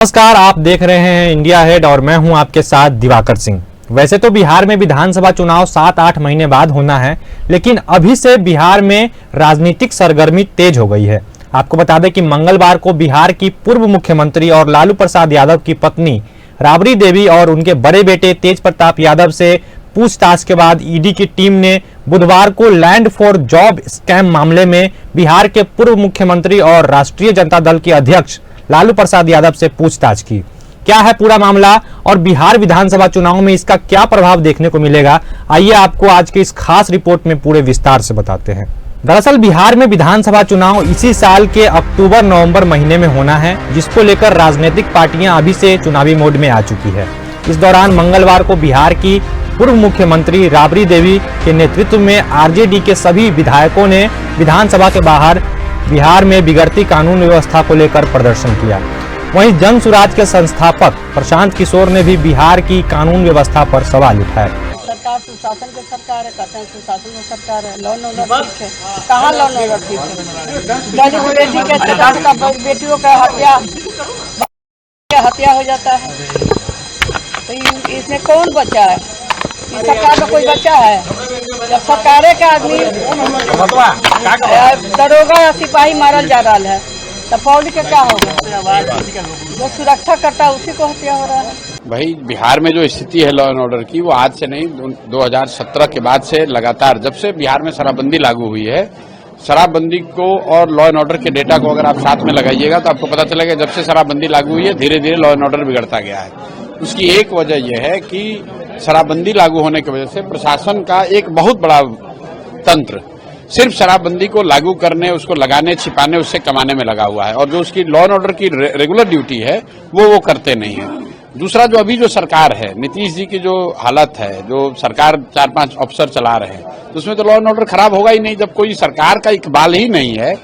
नमस्कार, आप देख रहे हैं इंडिया हेड और मैं हूं आपके साथ दिवाकर सिंह। वैसे तो बिहार में विधानसभा चुनाव 7-8 महीने बाद होना है, लेकिन अभी से बिहार में राजनीतिक सरगर्मी तेज हो गई है। आपको बता दें कि मंगलवार को बिहार की पूर्व मुख्यमंत्री और लालू प्रसाद यादव की पत्नी राबड़ी देवी और उनके बड़े बेटे तेज प्रताप यादव से पूछताछ के बाद ईडी की टीम ने बुधवार को लैंड फॉर जॉब स्कैम मामले में बिहार के पूर्व मुख्यमंत्री और राष्ट्रीय जनता दल के अध्यक्ष लालू प्रसाद यादव से पूछताछ की। क्या है पूरा मामला और बिहार विधानसभा चुनाव में इसका क्या प्रभाव देखने को मिलेगा, आइए आपको आज की इस खास रिपोर्ट में पूरे विस्तार से बताते हैं। दरअसल बिहार में विधानसभा चुनाव इसी साल के अक्टूबर-नवंबर महीने में होना है, जिसको लेकर राजनीतिक पार्टियां अभी से चुनावी मोड में आ चुकी है। इस दौरान मंगलवार को बिहार की पूर्व मुख्यमंत्री राबड़ी देवी के नेतृत्व में आरजेडी के सभी विधायकों ने विधानसभा के बाहर बिहार में बिगड़ती कानून व्यवस्था को लेकर प्रदर्शन किया। वहीं जन सुराज के संस्थापक प्रशांत किशोर ने भी बिहार की कानून व्यवस्था पर सवाल उठाए। सरकार सुशासन की सरकार है, कहते हैं सुशासन की सरकार है, लॉ एंड ऑर्डर ठीक है। कहाँ लॉ एंड ऑर्डर ठीक है? दलित बेटी के चटाट का बेटियों का हत्या हो जाता है, तो इसमें कौन बच्चा है? इस सरकार में कोई बच्चा है? जब सरकारें के आदमी दरोगा या सिपाही मारल जा रहा है, तो पब्लिक का क्या होगा? जो सुरक्षा करता है उसी को हत्या हो रहा है। भाई, बिहार में जो स्थिति है लॉ एंड ऑर्डर की, वो आज से नहीं 2017 के बाद से लगातार, जब से बिहार में शराबबंदी लागू हुई है, शराबबंदी को और लॉ एंड ऑर्डर के डेटा को अगर आप साथ में लगाइएगा तो आपको पता चलेगा जब से शराबबंदी लागू हुई है धीरे धीरे लॉ एंड ऑर्डर बिगड़ता गया है। उसकी एक वजह यह है कि शराबबंदी लागू होने की वजह से प्रशासन का एक बहुत बड़ा तंत्र सिर्फ शराबबंदी को लागू करने, उसको लगाने, छिपाने, उससे कमाने में लगा हुआ है, और जो उसकी लॉ एंड ऑर्डर की रेगुलर ड्यूटी है वो करते नहीं है। दूसरा, जो अभी जो सरकार है, नीतीश जी की जो हालत है, जो सरकार 4-5 अफसर चला रहे हैं, तो उसमें तो लॉ एंड ऑर्डर खराब होगा ही नहीं। जब कोई सरकार का इकबाल ही नहीं है,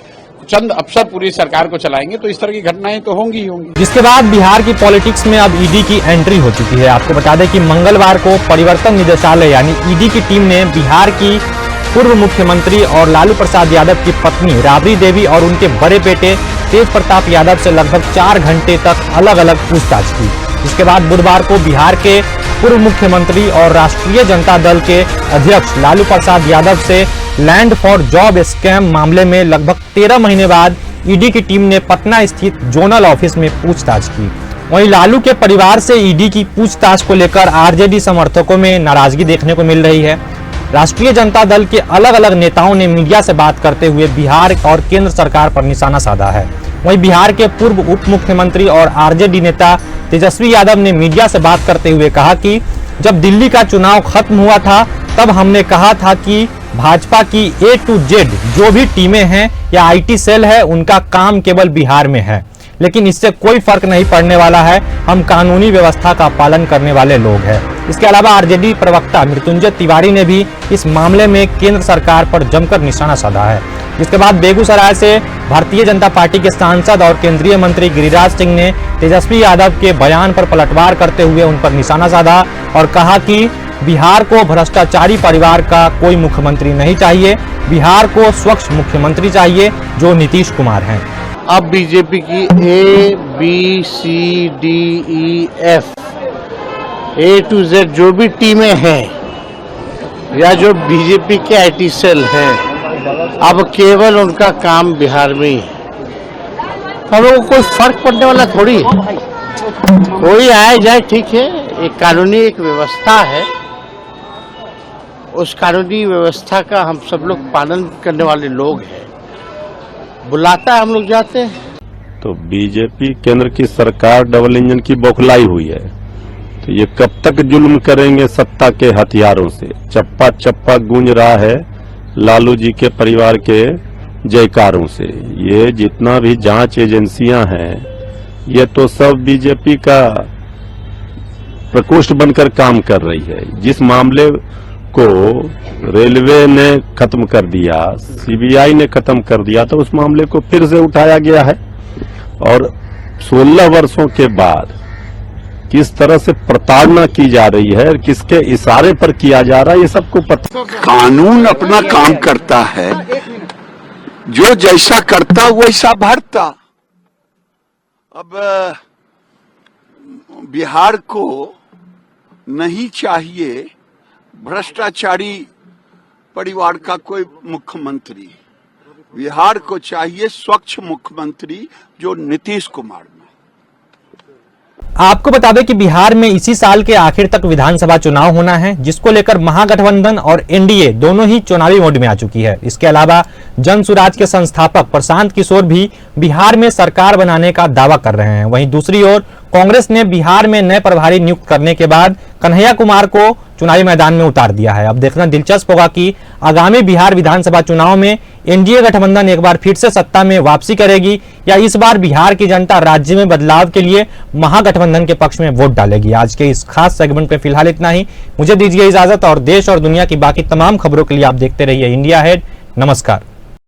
चंद अफसर पूरी सरकार को चलाएंगे, तो इस तरह की घटनाएं तो होंगी ही होंगी। जिसके बाद बिहार की पॉलिटिक्स में अब ईडी की एंट्री हो चुकी है। आपको बता दें कि मंगलवार को परिवर्तन निदेशालय यानी ईडी की टीम ने बिहार की पूर्व मुख्यमंत्री और लालू प्रसाद यादव की पत्नी राबड़ी देवी और उनके बड़े बेटे तेज प्रताप यादव से लगभग 4 घंटे तक अलग अलग पूछताछ की। इसके बाद बुधवार को बिहार के पूर्व मुख्यमंत्री और राष्ट्रीय जनता दल के अध्यक्ष लालू प्रसाद यादव से लैंड फॉर जॉब स्कैम मामले में लगभग 13 महीने बाद ईडी की टीम ने पटना स्थित जोनल ऑफिस में पूछताछ की। वहीं लालू के परिवार से ईडी की पूछताछ को लेकर आरजेडी समर्थकों में नाराजगी देखने को मिल रही है। राष्ट्रीय जनता दल के अलग अलग नेताओं ने मीडिया से बात करते हुए बिहार और केंद्र सरकार पर निशाना साधा है। वहीं बिहार के पूर्व उप मुख्यमंत्री और आरजेडी नेता तेजस्वी यादव ने मीडिया से बात करते हुए कहा कि जब दिल्ली का चुनाव खत्म हुआ था तब हमने कहा था कि भाजपा की A to Z जो भी टीमें हैं या आईटी सेल है, उनका काम केवल बिहार में है, लेकिन इससे कोई फर्क नहीं पड़ने वाला है। हम कानूनी व्यवस्था का पालन करने वाले लोग हैं। इसके अलावा आरजेडी प्रवक्ता मृत्युंजय तिवारी ने भी इस मामले में केंद्र सरकार पर जमकर निशाना साधा है। जिसके बाद बेगूसराय से भारतीय जनता पार्टी के सांसद और केंद्रीय मंत्री गिरिराज सिंह ने तेजस्वी यादव के बयान पर पलटवार करते हुए उन पर निशाना साधा और कहा कि बिहार को भ्रष्टाचारी परिवार का कोई मुख्यमंत्री नहीं चाहिए, बिहार को स्वच्छ मुख्यमंत्री चाहिए जो नीतीश कुमार हैं। अब बीजेपी की ABCDEF A to Z जो भी टीमें हैं या जो बीजेपी के आईटी सेल हैं, अब केवल उनका काम बिहार में ही है। हम लोगों को कोई फर्क पड़ने वाला थोड़ी है, कोई आए जाए ठीक है। एक कानूनी एक व्यवस्था है, उस कानूनी व्यवस्था का हम सब लोग पालन करने वाले लोग हैं। बुलाता है हम लोग जाते हैं। तो बीजेपी केंद्र की सरकार डबल इंजन की बौखलाई हुई है, तो ये कब तक जुल्म करेंगे सत्ता के हथियारों से। चप्पा चप्पा गूंज रहा है लालू जी के परिवार के जयकारों से। ये जितना भी जांच एजेंसियां हैं, ये तो सब बीजेपी का प्रकोष्ठ बनकर काम कर रही है। जिस मामले को रेलवे ने खत्म कर दिया, सीबीआई ने खत्म कर दिया, तो उस मामले को फिर से उठाया गया है और 16 वर्षों के बाद किस तरह से प्रताड़ना की जा रही है, किसके इशारे पर किया जा रहा है, ये सबको पता। कानून अपना काम करता है, जो जैसा करता वैसा भरता। अब बिहार को नहीं चाहिए भ्रष्टाचारी परिवार का कोई मुख्यमंत्री। बिहार को चाहिए स्वच्छ मुख्यमंत्री जो नीतीश कुमार में। आपको बता दें कि बिहार में इसी साल के आखिर तक विधानसभा चुनाव होना है, जिसको लेकर महागठबंधन और एनडीए दोनों ही चुनावी मोड में आ चुकी है। इसके अलावा जन सुराज के संस्थापक प्रशांत किशोर भी बिहार में सरकार बनाने का दावा कर रहे हैं। वहीं दूसरी ओर कांग्रेस ने बिहार में नए प्रभारी नियुक्त करने के बाद कन्हैया कुमार को चुनावी मैदान में उतार दिया है। अब देखना दिलचस्प होगा कि आगामी बिहार विधानसभा चुनाव में एनडीए गठबंधन एक बार फिर से सत्ता में वापसी करेगी या इस बार बिहार की जनता राज्य में बदलाव के लिए महागठबंधन के पक्ष में वोट डालेगी। आज के इस खास सेगमेंट में फिलहाल इतना ही। मुझे दीजिए इजाजत और देश और दुनिया की बाकी तमाम खबरों के लिए आप देखते रहिए इंडिया हेड। नमस्कार।